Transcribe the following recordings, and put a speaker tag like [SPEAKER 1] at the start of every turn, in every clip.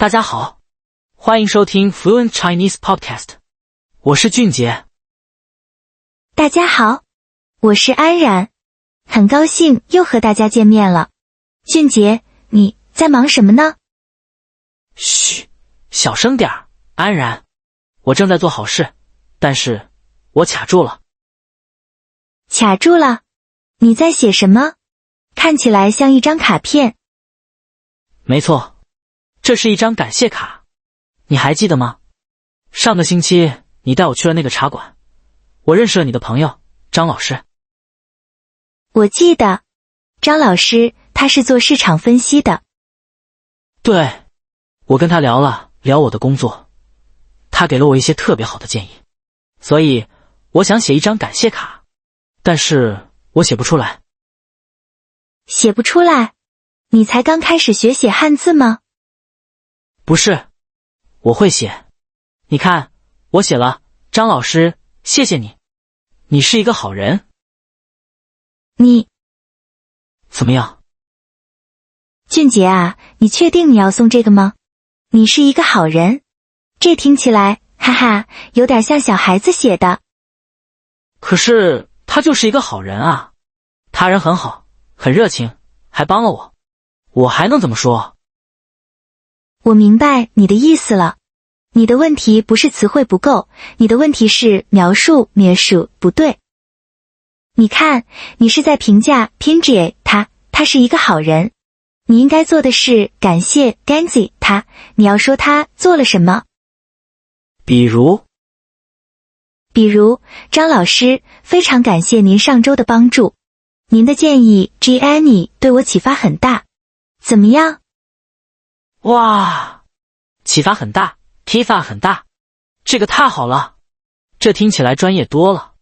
[SPEAKER 1] 大家好，欢迎收听 Fluent Chinese Podcast， 我是俊杰。
[SPEAKER 2] 大家好，我是安然，很高兴又和大家见面了。俊杰，你在忙什么呢？
[SPEAKER 1] 嘘，小声点儿，安然，我正在做好事，但是我卡住了。
[SPEAKER 2] 卡住了？你在写什么？看起来像一张卡片。
[SPEAKER 1] 没错，这是一张感谢卡，你还记得吗？上个星期你带我去了那个茶馆，我认识了你的朋友张老师。
[SPEAKER 2] 我记得，张老师他是做市场分析的。
[SPEAKER 1] 对，我跟他聊了聊我的工作，他给了我一些特别好的建议，所以我想写一张感谢卡，但是我写不出来。
[SPEAKER 2] 写不出来？你才刚开始学写汉字吗？
[SPEAKER 1] 不是，我会写。你看，我写了，张老师，谢谢你，你是一个好人。
[SPEAKER 2] 你
[SPEAKER 1] 怎么样？
[SPEAKER 2] 俊杰啊，你确定你要送这个吗？你是一个好人，这听起来，哈哈，有点像小孩子写的。
[SPEAKER 1] 可是他就是一个好人啊，他人很好，很热情，还帮了我，我还能怎么说？
[SPEAKER 2] 我明白你的意思了，你的问题不是词汇不够，你的问题是描述不对。你看，你是在评价Pinjie他是一个好人，你应该做的是感谢Ganzi他，你要说他做了什么。
[SPEAKER 1] 比如
[SPEAKER 2] 张老师，非常感谢您上周的帮助，您的建议 Gianni 对我启发很大，怎么样？
[SPEAKER 1] 哇，启发很大，启发很大，这个太好了，这听起来专业多了。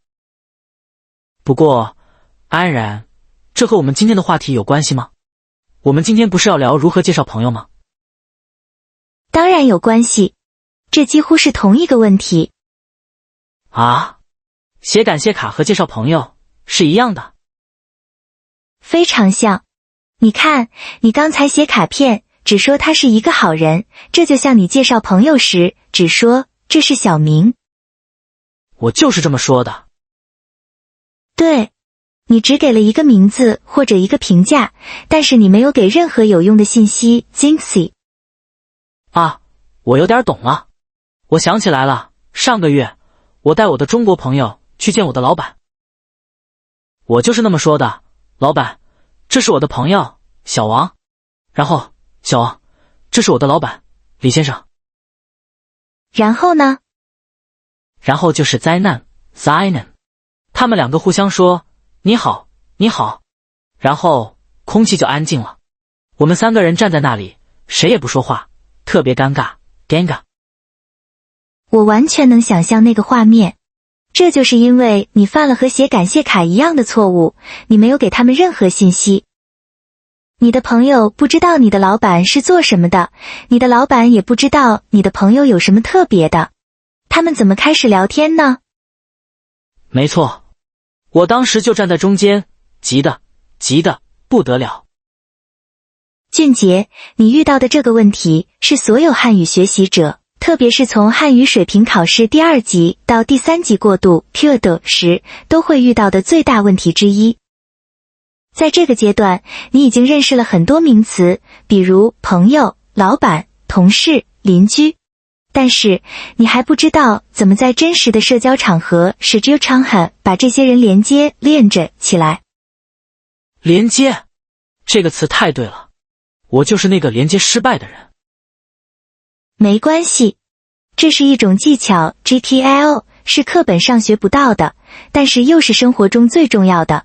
[SPEAKER 1] 不过，安然，这和我们今天的话题有关系吗？我们今天不是要聊如何介绍朋友吗？
[SPEAKER 2] 当然有关系，这几乎是同一个问题。
[SPEAKER 1] 啊，写感谢卡和介绍朋友是一样的。
[SPEAKER 2] 非常像。你看，你刚才写卡片，只说他是一个好人，这就像你介绍朋友时，只说这是小明。
[SPEAKER 1] 我就是这么说的。
[SPEAKER 2] 对，你只给了一个名字或者一个评价，但是你没有给任何有用的信息。Zinxi
[SPEAKER 1] 啊，我有点懂了。我想起来了，上个月我带我的中国朋友去见我的老板。我就是那么说的，老板，这是我的朋友小王，然后小王，这是我的老板李先生。
[SPEAKER 2] 然后呢？
[SPEAKER 1] 然后就是灾难 他们两个互相说你好你好，然后空气就安静了，我们三个人站在那里，谁也不说话，特别尴尬。
[SPEAKER 2] 我完全能想象那个画面，这就是因为你犯了和写感谢卡一样的错误，你没有给他们任何信息。你的朋友不知道你的老板是做什么的，你的老板也不知道你的朋友有什么特别的，他们怎么开始聊天呢？
[SPEAKER 1] 没错，我当时就站在中间，急得不得了。
[SPEAKER 2] 俊杰，你遇到的这个问题是所有汉语学习者，特别是从汉语水平考试第2级到第3级过渡 PUD 时都会遇到的最大问题之一。在这个阶段，你已经认识了很多名词，比如朋友、老板、同事、邻居，但是你还不知道怎么在真实的社交场合使 Juchanghe 把这些人连着起来。
[SPEAKER 1] 连接，这个词太对了，我就是那个连接失败的人。
[SPEAKER 2] 没关系，这是一种技巧 GTL， 是课本上学不到的，但是又是生活中最重要的。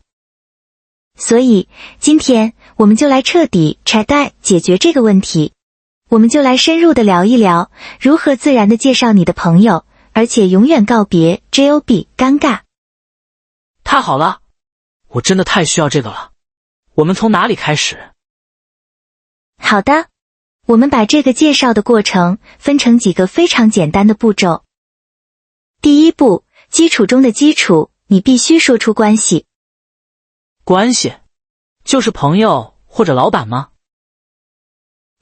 [SPEAKER 2] 所以今天我们就来彻底解决这个问题，我们就来深入的聊一聊如何自然的介绍你的朋友，而且永远告别 JOB 尴尬。
[SPEAKER 1] 太好了，我真的太需要这个了。我们从哪里开始？
[SPEAKER 2] 好的，我们把这个介绍的过程分成几个非常简单的步骤。第一步，基础中的基础，你必须说出关系。
[SPEAKER 1] 关系就是朋友或者老板吗？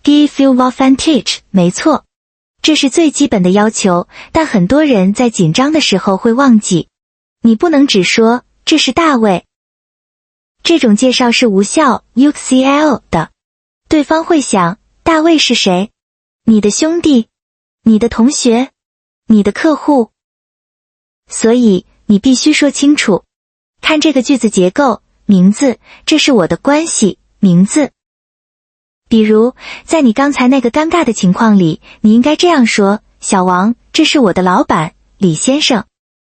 [SPEAKER 2] Give you advantage， 没错，这是最基本的要求，但很多人在紧张的时候会忘记。你不能只说这是大卫，这种介绍是无效 UCL 的。对方会想，大卫是谁？你的兄弟？你的同学？你的客户？所以你必须说清楚。看这个句子结构，名字，这是我的关系，名字。比如，在你刚才那个尴尬的情况里，你应该这样说：小王，这是我的老板，李先生。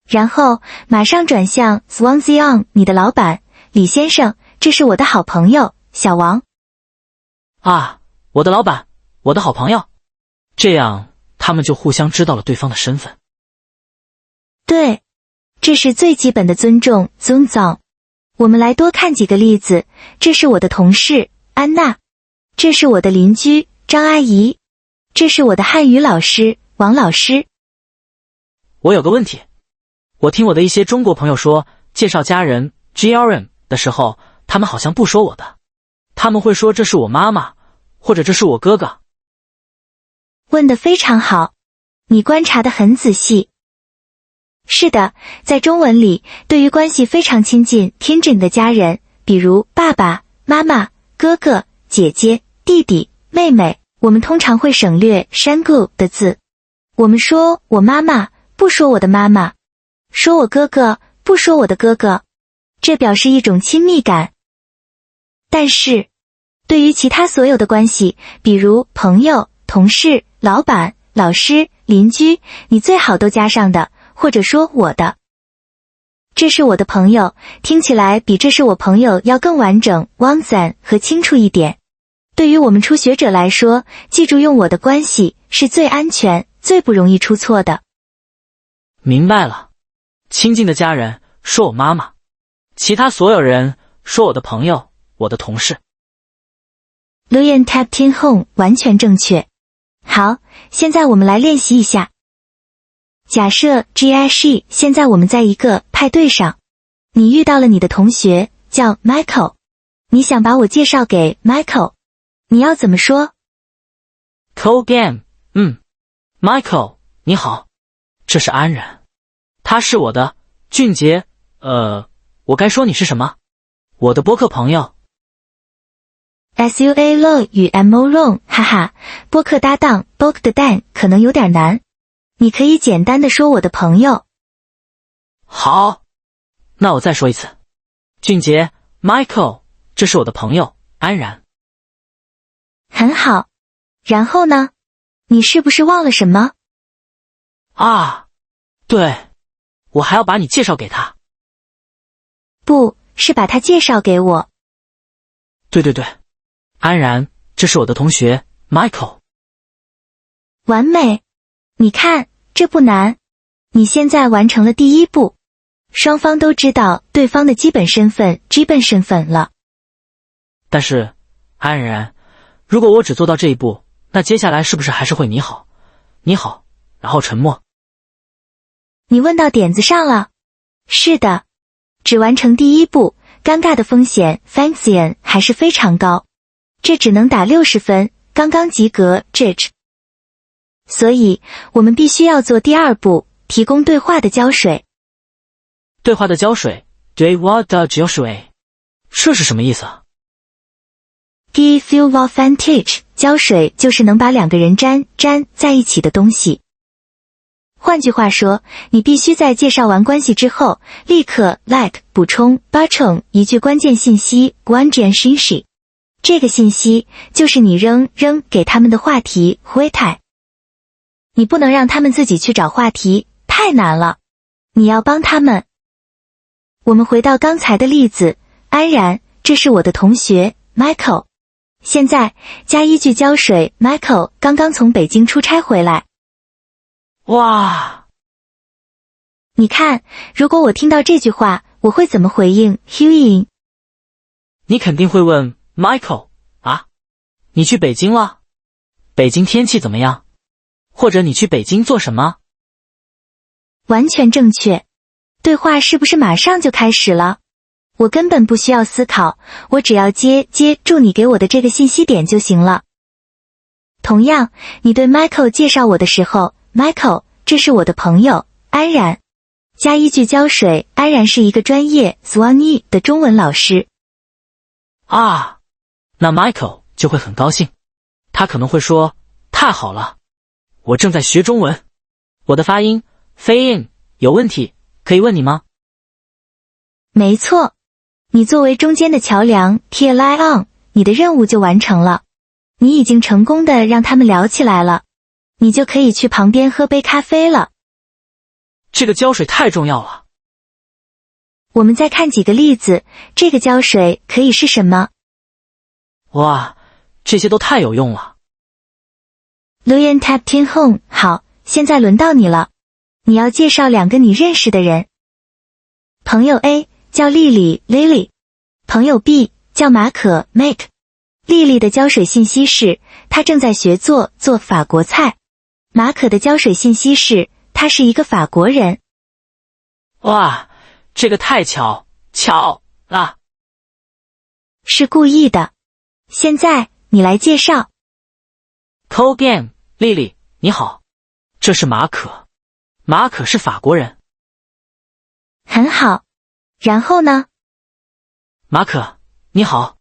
[SPEAKER 2] 然后马上转向 Swansea， 你的老板，李先生，这是我的好朋友，小王。
[SPEAKER 1] 啊，我的老板，我的好朋友。这样他们就互相知道了对方的身份。
[SPEAKER 2] 对，这是最基本的尊重，尊重。我们来多看几个例子。这是我的同事，安娜。这是我的邻居，张阿姨。这是我的汉语老师，王老师。
[SPEAKER 1] 我有个问题，我听我的一些中国朋友说，介绍家人 GRM 的时候，他们好像不说我的，他们会说这是我妈妈，或者这是我哥哥。
[SPEAKER 2] 问得非常好，你观察得很仔细。是的，在中文里，对于关系非常亲近 kinship 的家人，比如爸爸妈妈、哥哥姐姐、弟弟妹妹，我们通常会省略 shangu 的字。我们说我妈妈，不说我的妈妈；说我哥哥，不说我的哥哥。这表示一种亲密感。但是，对于其他所有的关系，比如朋友、同事、老板、老师、邻居，你最好都加上的，或者说我的。这是我的朋友，听起来比这是我朋友要更完整、完整和清楚一点。对于我们初学者来说，记住用我的关系是最安全、最不容易出错的。
[SPEAKER 1] 明白了，亲近的家人说我妈妈，其他所有人说我的朋友、我的同事。
[SPEAKER 2] Luyan Taptin Home 完全正确。好，现在我们来练习一下。假设 G.I.She 现在我们在一个派对上，你遇到了你的同学叫 Michael， 你想把我介绍给 Michael， 你要怎么说？
[SPEAKER 1] Call game， Michael， 你好，这是安然，他是我的俊杰，我该说你是什么？我的播客朋友。
[SPEAKER 2] SUA Lo 与 MO Ron， 哈哈，播客搭档 Bok 的 Dan 可能有点难。你可以简单的说我的朋友。
[SPEAKER 1] 好，那我再说一次。俊杰 Michael， 这是我的朋友安然。
[SPEAKER 2] 很好。然后呢？你是不是忘了什么？
[SPEAKER 1] 啊，对，我还要把你介绍给他。
[SPEAKER 2] 不是把他介绍给我。
[SPEAKER 1] 对，安然，这是我的同学 Michael。
[SPEAKER 2] 完美。你看，这不难。你现在完成了第一步，双方都知道对方的基本身份了。
[SPEAKER 1] 但是，安然，如果我只做到这一步，那接下来是不是还是会你好，然后沉默？
[SPEAKER 2] 你问到点子上了。是的，只完成第一步，尴尬的风险 function 还是非常高，这只能打60分，刚刚及格 judge。所以我们必须要做第二步，提供对话的胶水。
[SPEAKER 1] 对话的胶水，对话的胶水，这是什么意思
[SPEAKER 2] ？Give you advantage， 胶水就是能把两个人粘在一起的东西。换句话说，你必须在介绍完关系之后，立刻 补充 补一句关键信息，关键信息。这个信息就是你扔给他们的话题回态。你不能让他们自己去找话题，太难了。你要帮他们。我们回到刚才的例子，安然，这是我的同学 Michael。现在加一句胶水 ，Michael 刚刚从北京出差回来。
[SPEAKER 1] 哇！
[SPEAKER 2] 你看，如果我听到这句话，我会怎么回应 Hughie？
[SPEAKER 1] 你肯定会问 Michael 啊，你去北京了？北京天气怎么样？或者你去北京做什么？
[SPEAKER 2] 完全正确。对话是不是马上就开始了？我根本不需要思考，我只要接住你给我的这个信息点就行了。同样，你对 Michael 介绍我的时候 ，Michael， 这是我的朋友安然。加一句浇水，安然是一个专业 Swanee 的中文老师。
[SPEAKER 1] 啊，那 Michael 就会很高兴，他可能会说：太好了，我正在学中文，我的发音飞音有问题，可以问你吗？
[SPEAKER 2] 没错，你作为中间的桥梁 Key Lion， 你的任务就完成了。你已经成功的让他们聊起来了，你就可以去旁边喝杯咖啡了。
[SPEAKER 1] 这个浇水太重要了。
[SPEAKER 2] 我们再看几个例子，这个浇水可以是什么？
[SPEAKER 1] 哇，这些都太有用了。
[SPEAKER 2] Luyan tapped in home， 好，现在轮到你了。你要介绍2个你认识的人。朋友 A 叫丽丽 Lily， 朋友 B 叫马可 Make。丽丽的浇水信息是，她正在学做法国菜。马可的浇水信息是，他是一个法国人。
[SPEAKER 1] 哇，这个太巧了。
[SPEAKER 2] 是故意的。现在你来介绍。
[SPEAKER 1] Call game， 丽丽，你好，这是马可。马可是法国人。
[SPEAKER 2] 很好。然后呢？
[SPEAKER 1] 马可，你好，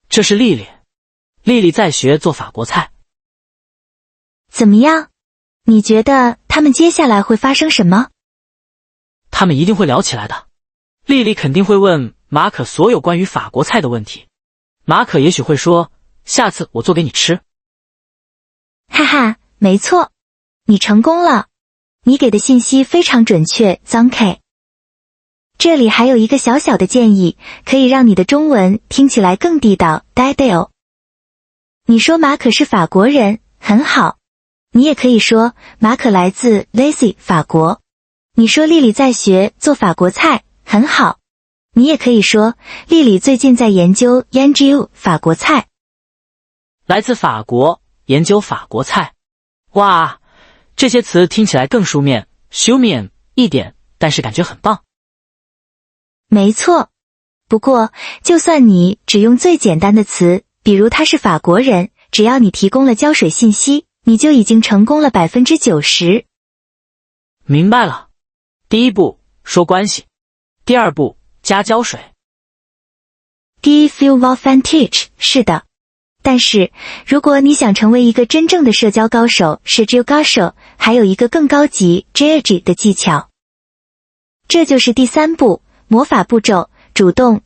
[SPEAKER 1] 这是丽丽。丽丽在学做法国菜。
[SPEAKER 2] 怎么样？你觉得他们接下来会发生什么？
[SPEAKER 1] 他们一定会聊起来的。丽丽肯定会问马可所有关于法国菜的问题。马可也许会说，下次我做给你吃。
[SPEAKER 2] 哈哈，没错，你成功了。你给的信息非常准确 Zonk。 这里还有一个小小的建议，可以让你的中文听起来更地道 Didale。 你说马可是法国人，很好。你也可以说马可来自 Lazy 法国。你说丽丽在学做法国菜，很好。你也可以说丽丽最近在研究 Yanjiu 法国菜。
[SPEAKER 1] 来自法国，研究法国菜。哇，这些词听起来更书面一点，但是感觉很棒。
[SPEAKER 2] 没错。不过，就算你只用最简单的词，比如他是法国人，只要你提供了浇水信息，你就已经成功了 90%。
[SPEAKER 1] 明白了。第一步，说关系。第二步，加浇水。
[SPEAKER 2] Give you advantage， 是的。但是，如果你想成为一个真正的社交高手，社交高手还有一个更高级 JG 的技巧。这就是第3步，魔法步骤，主动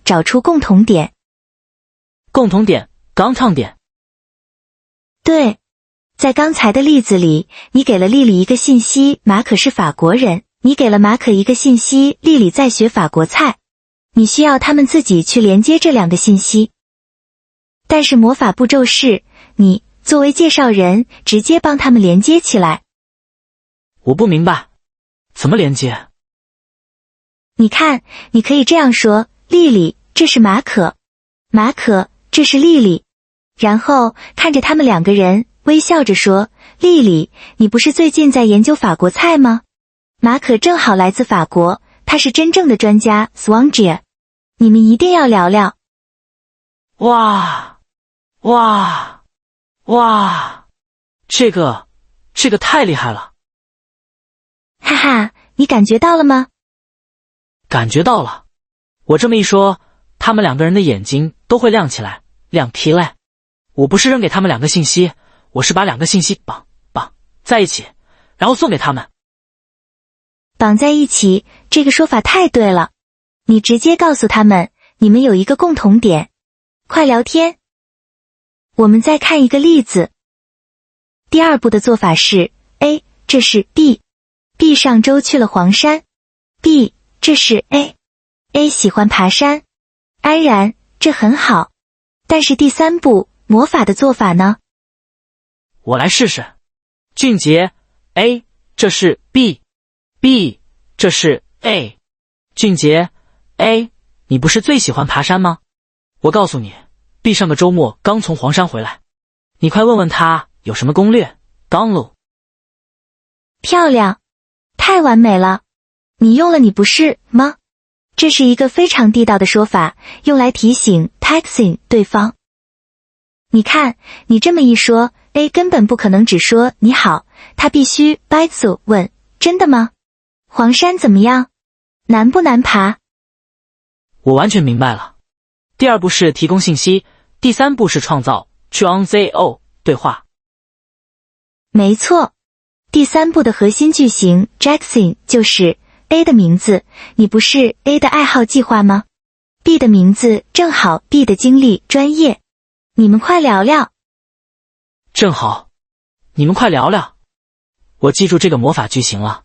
[SPEAKER 2] 找出共同点。
[SPEAKER 1] 共同点，刚唱点。
[SPEAKER 2] 对。在刚才的例子里，你给了丽丽一个信息，马可是法国人，你给了马可一个信息，丽丽在学法国菜。你需要他们自己去连接这2个信息。但是魔法步骤是，你作为介绍人，直接帮他们连接起来。
[SPEAKER 1] 我不明白，怎么连接？
[SPEAKER 2] 你看，你可以这样说，丽丽，这是马可。马可，这是丽丽。然后看着他们2个人，微笑着说，丽丽，你不是最近在研究法国菜吗？马可正好来自法国，他是真正的专家 Swangier， 你们一定要聊聊。
[SPEAKER 1] 哇，这个太厉害了。
[SPEAKER 2] 哈哈，你感觉到了吗？
[SPEAKER 1] 感觉到了。我这么一说，他们2个人的眼睛都会亮起来，亮皮嘞。我不是扔给他们2个信息，我是把2个信息绑在一起，然后送给他们。
[SPEAKER 2] 绑在一起，这个说法太对了。你直接告诉他们，你们有一个共同点。快聊天。我们再看一个例子。第2步的做法是 A， 这是 B。B 上周去了黄山。B， 这是 A。A 喜欢爬山。安然，这很好。但是第3步，魔法的做法呢？
[SPEAKER 1] 我来试试。俊杰 A， 这是 B。B， 这是 A。俊杰 A， 你不是最喜欢爬山吗？我告诉你 ，B 上个周末刚从黄山回来，你快问问他有什么攻略。刚路。
[SPEAKER 2] 漂亮，太完美了。你用了你不是吗？这是一个非常地道的说法，用来提醒 texting 对方。你看，你这么一说， A 根本不可能只说你好，他必须 Baizu 问，真的吗？黄山怎么样？难不难爬？
[SPEAKER 1] 我完全明白了。第二步是提供信息，第三步是创造 Transo 对话。
[SPEAKER 2] 没错，第三步的核心句型 Jackson 就是 A 的名字，你不是 A 的爱好计划吗？ B 的名字正好 B 的经历专业，你们快聊聊。
[SPEAKER 1] 正好，你们快聊聊。我记住这个魔法句型了。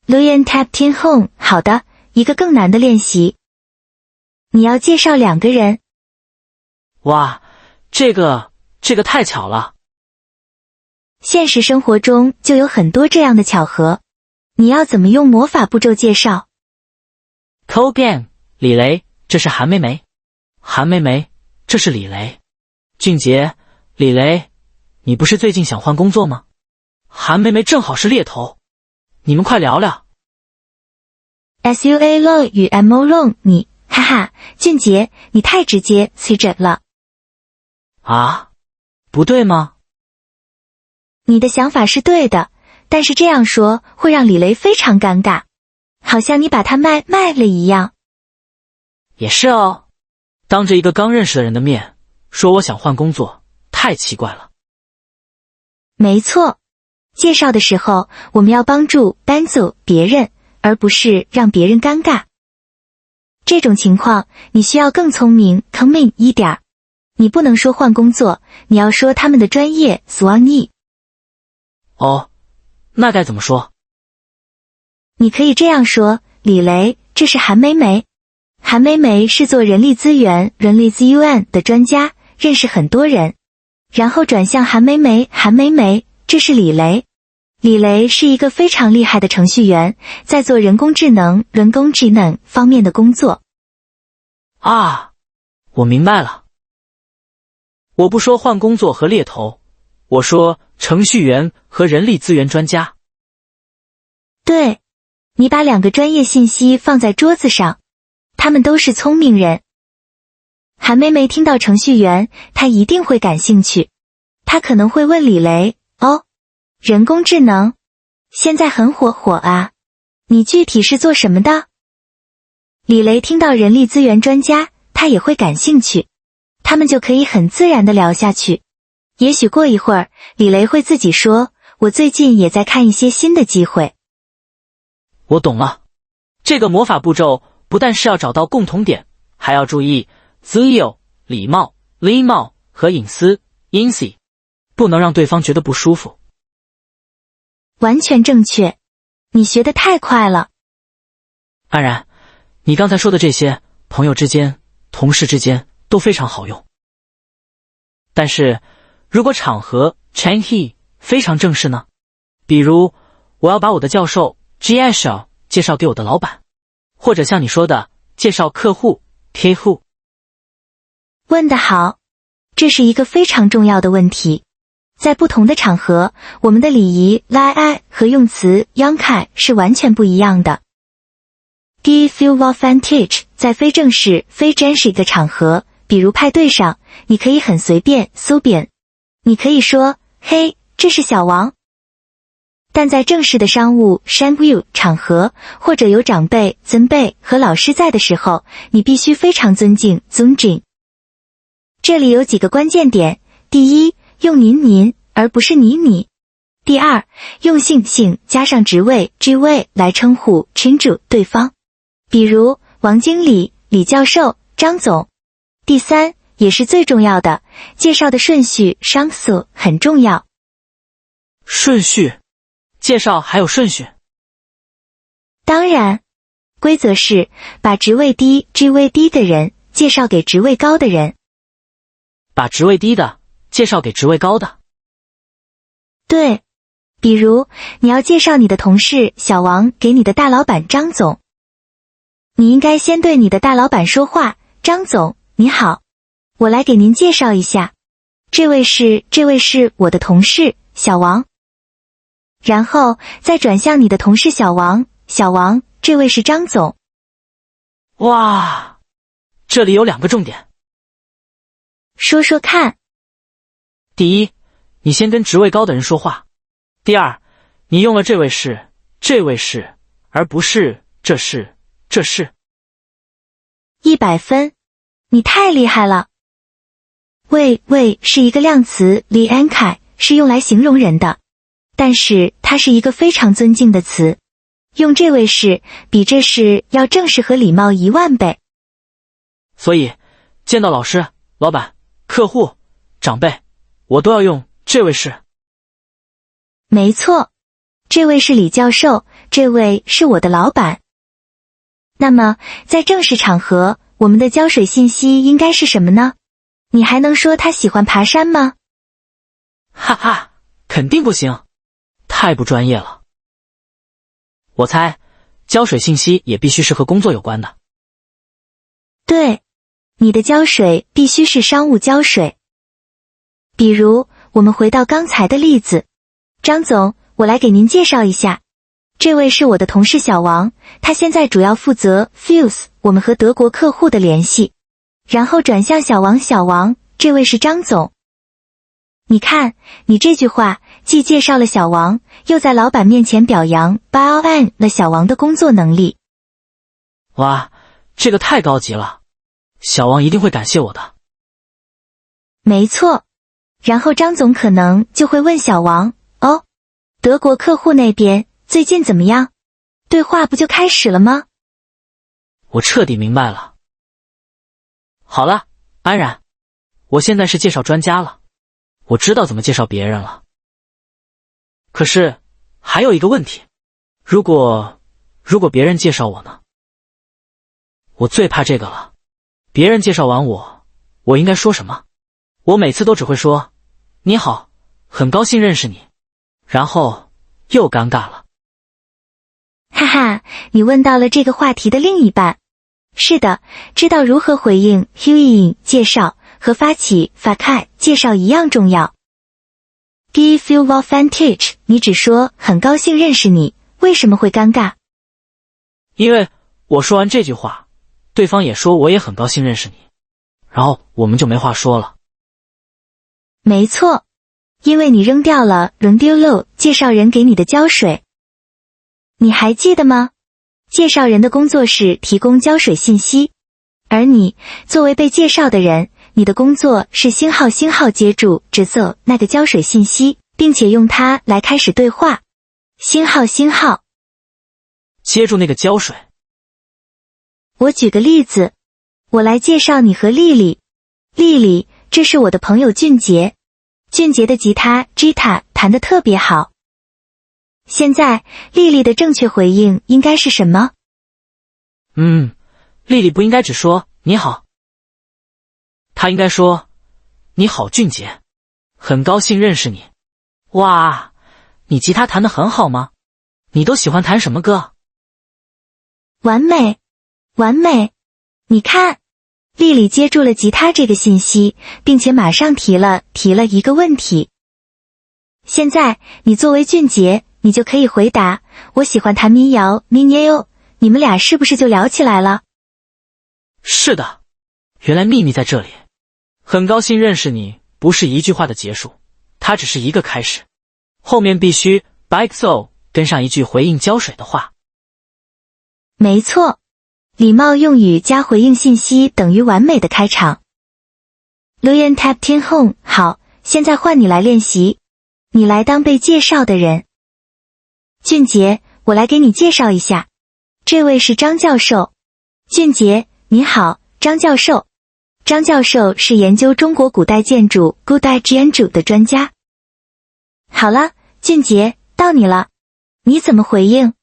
[SPEAKER 2] Luyen Tap Tin Home， 好的，一个更难的练习。你要介绍2个人。
[SPEAKER 1] 哇，这个太巧了。
[SPEAKER 2] 现实生活中就有很多这样的巧合。你要怎么用魔法步骤介绍？
[SPEAKER 1] Kogan， 李雷，这是韩梅梅。韩梅梅，这是李雷。俊杰，李雷，你不是最近想换工作吗？韩梅梅正好是猎头，你们快聊聊。
[SPEAKER 2] Sua Lo 与 Mo Long， 你，哈哈，俊杰，你太直接辞职了。
[SPEAKER 1] 啊？不对吗？
[SPEAKER 2] 你的想法是对的，但是这样说会让李雷非常尴尬，好像你把他卖了一样。
[SPEAKER 1] 也是哦，当着一个刚认识的人的面说我想换工作，太奇怪了。
[SPEAKER 2] 没错，介绍的时候我们要帮助 Banzo 别人，而不是让别人尴尬。这种情况你需要更聪明 coming 一点，你不能说换工作，你要说他们的专业 Swanee。
[SPEAKER 1] 哦，那该怎么说？
[SPEAKER 2] 你可以这样说，李雷，这是韩梅梅。韩梅梅是做人力资源 的专家，认识很多人。然后转向韩梅梅，韩梅梅，这是李雷。李雷是一个非常厉害的程序员，在做人工智能方面的工作。
[SPEAKER 1] 啊，我明白了。我不说换工作和猎头，我说程序员和人力资源专家。
[SPEAKER 2] 对，你把2个专业信息放在桌子上，他们都是聪明人。韩梅梅听到程序员，她一定会感兴趣。她可能会问李雷，哦，人工智能现在很火啊，你具体是做什么的？李雷听到人力资源专家，他也会感兴趣，他们就可以很自然地聊下去。也许过一会儿，李雷会自己说，我最近也在看一些新的机会。
[SPEAKER 1] 我懂了，这个魔法步骤不但是要找到共同点，还要注意自由、礼貌、礼貌和隐私 （incy）， 不能让对方觉得不舒服。
[SPEAKER 2] 完全正确，你学得太快了。
[SPEAKER 1] 安然，你刚才说的这些，朋友之间、同事之间都非常好用。但是，如果场合 Changhe 非常正式呢？比如，我要把我的教授 Giasho 介绍给我的老板，或者像你说的，介绍客户 Kehu。
[SPEAKER 2] 问得好，这是一个非常重要的问题。在不同的场合，我们的礼仪 lai 和用词 yongkai 是完全不一样的。Give you advantage 在非正式、非正式的场合，比如派对上，你可以很随便 so 便，你可以说，嘿，这是小王。但在正式的商务 shangu 场合，或者有长辈、尊辈和老师在的时候，你必须非常尊敬 尊敬。这里有几个关键点：第一，用您而不是你。第二，用姓加上职位 位来称呼群主对方，比如王经理、李教授、张总。第三，也是最重要的，介绍的顺序商素很重要。
[SPEAKER 1] 顺序？介绍还有顺序？
[SPEAKER 2] 当然，规则是把职位低、位低的人介绍给职位高的人，
[SPEAKER 1] 把职位低的介绍给职位高的。
[SPEAKER 2] 对，比如你要介绍你的同事小王给你的大老板张总，你应该先对你的大老板说话，张总，你好，我来给您介绍一下，这位是我的同事小王。然后再转向你的同事小王，这位是张总。
[SPEAKER 1] 哇，这里有2个重点。
[SPEAKER 2] 说说看。
[SPEAKER 1] 第一，你先跟职位高的人说话；第二，你用了这位是，而不是这是。
[SPEAKER 2] 100分，你太厉害了。为是一个量词 liankai， 是用来形容人的，但是它是一个非常尊敬的词。用这位是比这是要正式和礼貌10000倍。
[SPEAKER 1] 所以，见到老师、老板、客户、长辈，我都要用这位是。
[SPEAKER 2] 没错，这位是李教授，这位是我的老板。那么，在正式场合，我们的浇水信息应该是什么呢？你还能说他喜欢爬山吗？
[SPEAKER 1] 哈哈，肯定不行，太不专业了。我猜，浇水信息也必须是和工作有关的。
[SPEAKER 2] 对，你的浇水必须是商务浇水。比如，我们回到刚才的例子，张总，我来给您介绍一下，这位是我的同事小王，他现在主要负责 Fuse 我们和德国客户的联系。然后转向小王，这位是张总。你看，你这句话既介绍了小王，又在老板面前表扬 Bio-An 了小王的工作能力。
[SPEAKER 1] 哇，这个太高级了，小王一定会感谢我的。
[SPEAKER 2] 没错，然后张总可能就会问小王，哦，德国客户那边最近怎么样？对话不就开始了吗？
[SPEAKER 1] 我彻底明白了。好了，安然，我现在是介绍专家了，我知道怎么介绍别人了。可是还有一个问题，如果别人介绍我呢？我最怕这个了。别人介绍完我应该说什么？我每次都只会说你好，很高兴认识你，然后又尴尬了。
[SPEAKER 2] 哈哈，你问到了这个话题的另一半。是的，知道如何回应 Huyin 介绍和发起 Fakai 介绍一样重要。Give you advantage， 你只说很高兴认识你，为什么会尴尬？
[SPEAKER 1] 因为我说完这句话，对方也说我也很高兴认识你，然后我们就没话说了。
[SPEAKER 2] 没错，因为你扔掉了 Rundilo 介绍人给你的浇水。你还记得吗？介绍人的工作是提供浇水信息，而你作为被介绍的人，你的工作是星号接住指走那个浇水信息，并且用它来开始对话。星号
[SPEAKER 1] 接住那个浇水。
[SPEAKER 2] 我举个例子，我来介绍你和丽丽。丽丽，这是我的朋友俊杰。俊杰的吉他 Gita 弹得特别好。现在，丽丽的正确回应应该是什么？
[SPEAKER 1] 丽丽不应该只说你好，她应该说你好俊杰，很高兴认识你。哇，你吉他弹得很好吗？你都喜欢弹什么歌？
[SPEAKER 2] 完美，完美！你看，丽丽接住了吉他这个信息，并且马上提了一个问题。现在，你作为俊杰，你就可以回答，我喜欢弹民谣 Minyo， 你们俩是不是就聊起来了？
[SPEAKER 1] 是的，原来秘密在这里。很高兴认识你，不是一句话的结束，它只是一个开始，后面必须 BikeSo 跟上一句回应浇水的话。
[SPEAKER 2] 没错，礼貌用语加回应信息等于完美的开场。Luyan Tap Tin Home， 好，现在换你来练习，你来当被介绍的人。俊杰，我来给你介绍一下，这位是张教授。俊杰，你好，张教授。张教授是研究中国古代建筑 古代建筑的专家。好了，俊杰，到你了，你怎么回应？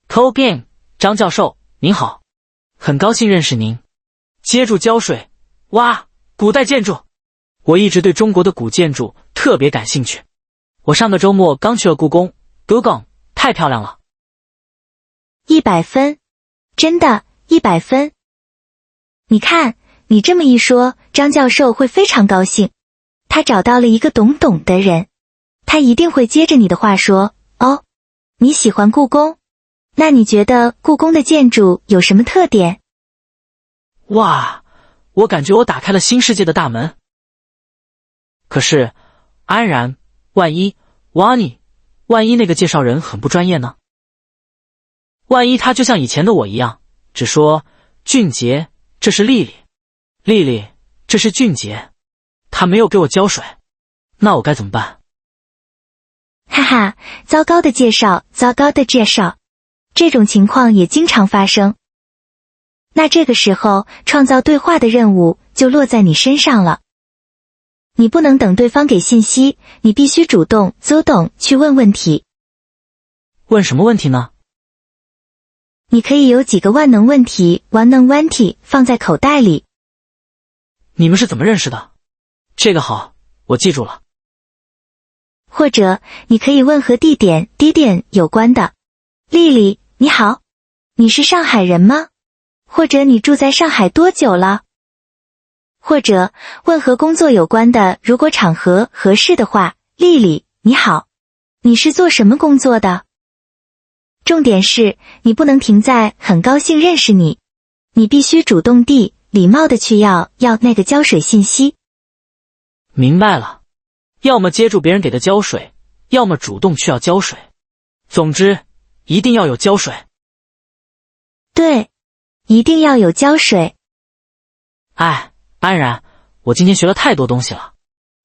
[SPEAKER 1] Call Game， 张教授，您好，很高兴认识您。接住浇水，哇，古代建筑，我一直对中国的古建筑特别感兴趣。我上个周末刚去了故宫，故宫太漂亮了。
[SPEAKER 2] 100分，真的100分。你看，你这么一说，张教授会非常高兴，他找到了一个懂的人，他一定会接着你的话说，哦，你喜欢故宫？那你觉得故宫的建筑有什么特点？
[SPEAKER 1] 哇，我感觉我打开了新世界的大门。可是，安然，万一那个介绍人很不专业呢？万一他就像以前的我一样，只说俊杰，这是丽丽，丽丽，这是俊杰，他没有给我浇水，那我该怎么办？
[SPEAKER 2] 哈哈，糟糕的介绍，糟糕的介绍，这种情况也经常发生。那这个时候，创造对话的任务就落在你身上了。你不能等对方给信息，你必须主动去问问题。
[SPEAKER 1] 问什么问题呢？
[SPEAKER 2] 你可以有几个万能问题放在口袋里。
[SPEAKER 1] 你们是怎么认识的？这个好，我记住了。
[SPEAKER 2] 或者你可以问和地点有关的。丽丽，你好，你是上海人吗？或者你住在上海多久了？或者问和工作有关的，如果场合合适的话。丽丽，你好，你是做什么工作的？重点是你不能停在很高兴认识你，你必须主动地、礼貌地去要那个浇水信息。
[SPEAKER 1] 明白了，要么接住别人给的浇水，要么主动去要浇水。总之，一定要有浇水。
[SPEAKER 2] 对，一定要有浇水。
[SPEAKER 1] 哎，安然，我今天学了太多东西了。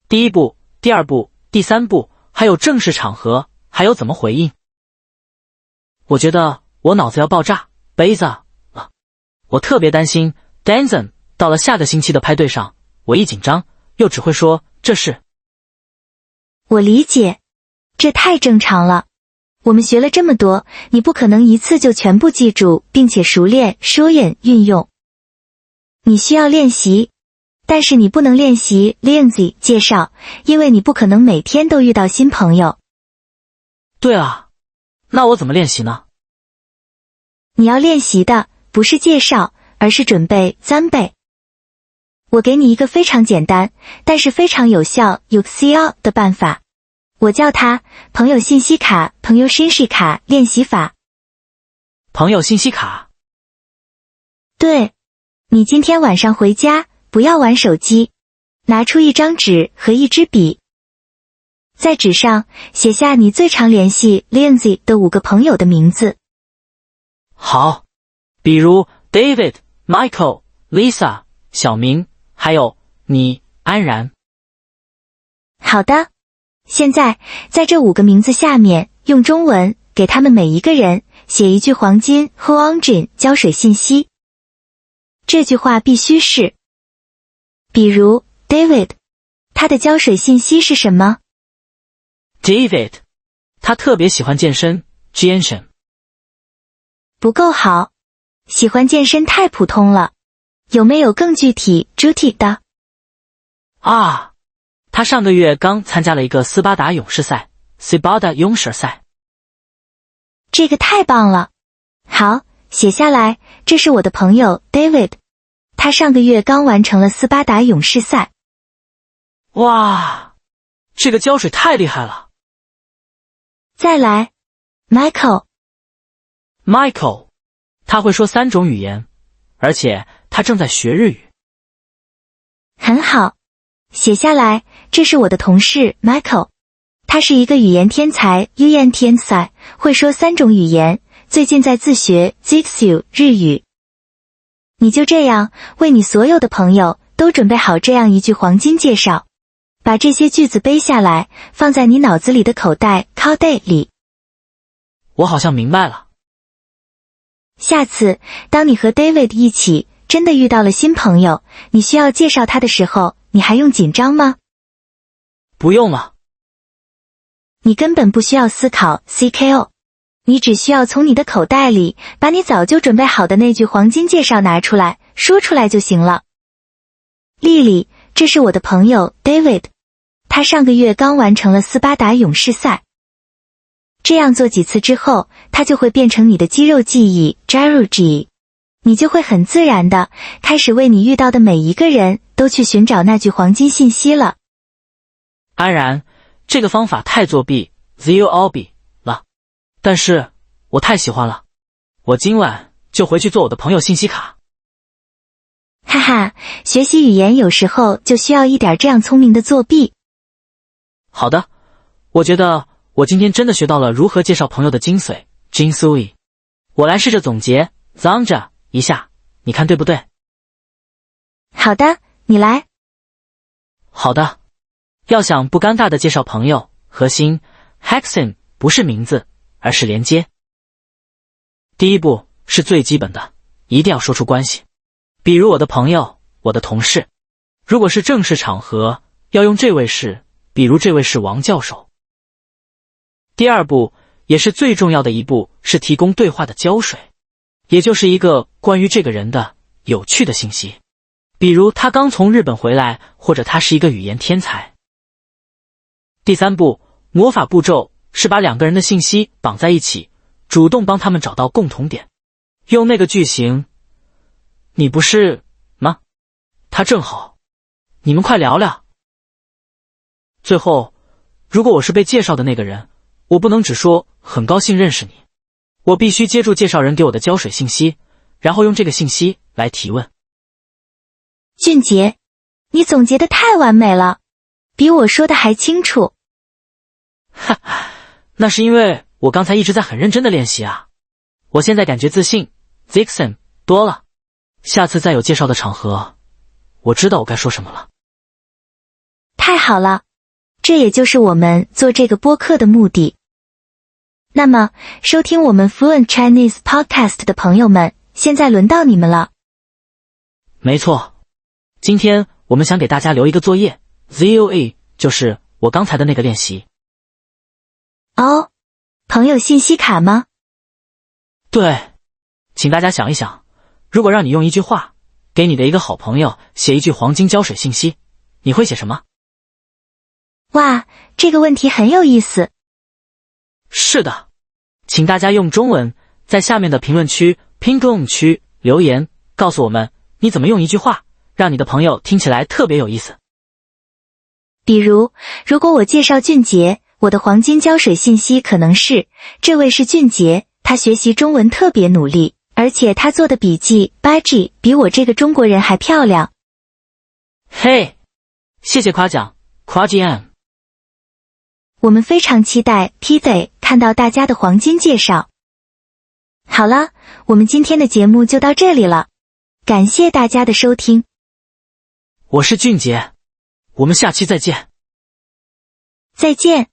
[SPEAKER 1] 第一步、第二步、第三步，还有正式场合，还有怎么回应。我觉得我脑子要爆炸，杯子了。我特别担心 Danzen 到了下个星期的派对上，我一紧张，又只会说这是。
[SPEAKER 2] 我理解，这太正常了。我们学了这么多，你不可能一次就全部记住，并且熟练说运用。你需要练习，但是你不能练习 Lindsay 介绍，因为你不可能每天都遇到新朋友。
[SPEAKER 1] 对啊，那我怎么练习呢？
[SPEAKER 2] 你要练习的不是介绍，而是准备3倍。我给你一个非常简单，但是非常有效 UCL 的办法，我叫它朋友信息卡练习法。
[SPEAKER 1] 朋友信息卡？
[SPEAKER 2] 对，你今天晚上回家不要玩手机，拿出一张纸和一支笔，在纸上写下你最常联系 Lindsay 的5个朋友的名字。
[SPEAKER 1] 好，比如 David、Michael、Lisa、小明，还有你，安然。
[SPEAKER 2] 好的，现在在这5个名字下面，用中文给他们每一个人写一句黄金 Huangjin 浇水信息。这句话必须是，比如 David， 他的浇水信息是什么？
[SPEAKER 1] David， 他特别喜欢健身 Jianshan。
[SPEAKER 2] 不够好，喜欢健身太普通了，有没有更具体 Judy 的？
[SPEAKER 1] 啊，他上个月刚参加了一个斯巴达勇士赛 Sibada 勇士赛。
[SPEAKER 2] 这个太棒了，好，写下来，这是我的朋友 David， 他上个月刚完成了斯巴达勇士赛。
[SPEAKER 1] 哇，这个浇水太厉害了。
[SPEAKER 2] 再来 Michael，
[SPEAKER 1] 他会说3种语言，而且他正在学日语。
[SPEAKER 2] 很好，写下来，这是我的同事 Michael， 他是一个语言天才 天才，会说3种语言，最近在自学 Jitsu 日语。你就这样为你所有的朋友都准备好这样一句黄金介绍，把这些句子背下来，放在你脑子里的口袋里。
[SPEAKER 1] 我好像明白了。
[SPEAKER 2] 下次当你和 David 一起真的遇到了新朋友，你需要介绍他的时候，你还用紧张吗？
[SPEAKER 1] 不用了。
[SPEAKER 2] 你根本不需要思考 CKO， 你只需要从你的口袋里把你早就准备好的那句黄金介绍拿出来，说出来就行了。丽丽，这是我的朋友 David， 他上个月刚完成了斯巴达勇士赛。这样做几次之后，它就会变成你的肌肉记忆 Gyro记忆，你就会很自然的开始为你遇到的每一个人都去寻找那句黄金信息了。
[SPEAKER 1] 安然，这个方法太作弊 ZOB 了，但是我太喜欢了，我今晚就回去做我的朋友信息卡。
[SPEAKER 2] 哈哈，学习语言有时候就需要一点这样聪明的作弊。
[SPEAKER 1] 好的，我觉得我今天真的学到了如何介绍朋友的精髓 Jinsui。 我来试着总结 Zangja 一下，你看对不对？
[SPEAKER 2] 好的，你来。
[SPEAKER 1] 好的，要想不尴尬的介绍朋友，核心 Hexin 不是名字，而是连接。第一步是最基本的，一定要说出关系，比如我的朋友，我的同事。如果是正式场合，要用这位是，比如这位是王教授。第二步也是最重要的一步是提供对话的胶水，也就是一个关于这个人的有趣的信息，比如他刚从日本回来，或者他是一个语言天才。第三步，魔法步骤是把两个人的信息绑在一起，主动帮他们找到共同点。用那个句型，你不是吗？他正好，你们快聊聊。最后，如果我是被介绍的那个人，我不能只说很高兴认识你，我必须接住介绍人给我的胶水信息，然后用这个信息来提问。
[SPEAKER 2] 俊杰，你总结的太完美了，比我说的还清楚。
[SPEAKER 1] 哈，那是因为我刚才一直在很认真的练习啊。我现在感觉自信 Zixon 多了，下次再有介绍的场合，我知道我该说什么了。
[SPEAKER 2] 太好了，这也就是我们做这个播客的目的。那么，收听我们 Fluent Chinese Podcast 的朋友们，现在轮到你们了。
[SPEAKER 1] 没错，今天我们想给大家留一个作业 ZOE， 就是我刚才的那个练习。
[SPEAKER 2] 哦，朋友信息卡吗？
[SPEAKER 1] 对，请大家想一想，如果让你用一句话给你的一个好朋友写一句黄金胶水信息，你会写什么？
[SPEAKER 2] 哇，这个问题很有意思。
[SPEAKER 1] 是的，请大家用中文在下面的评论区 Pingong 区留言，告诉我们你怎么用一句话让你的朋友听起来特别有意思。
[SPEAKER 2] 比如，如果我介绍俊杰，我的黄金胶水信息可能是，这位是俊杰，他学习中文特别努力，而且他做的笔记 Baji 比我这个中国人还漂亮。
[SPEAKER 1] 嘿，谢谢夸奖 QuajiM。
[SPEAKER 2] 我们非常期待 Pithay 看到大家的黄金介绍。好了，我们今天的节目就到这里了，感谢大家的收听。
[SPEAKER 1] 我是俊杰，我们下期再见。
[SPEAKER 2] 再见。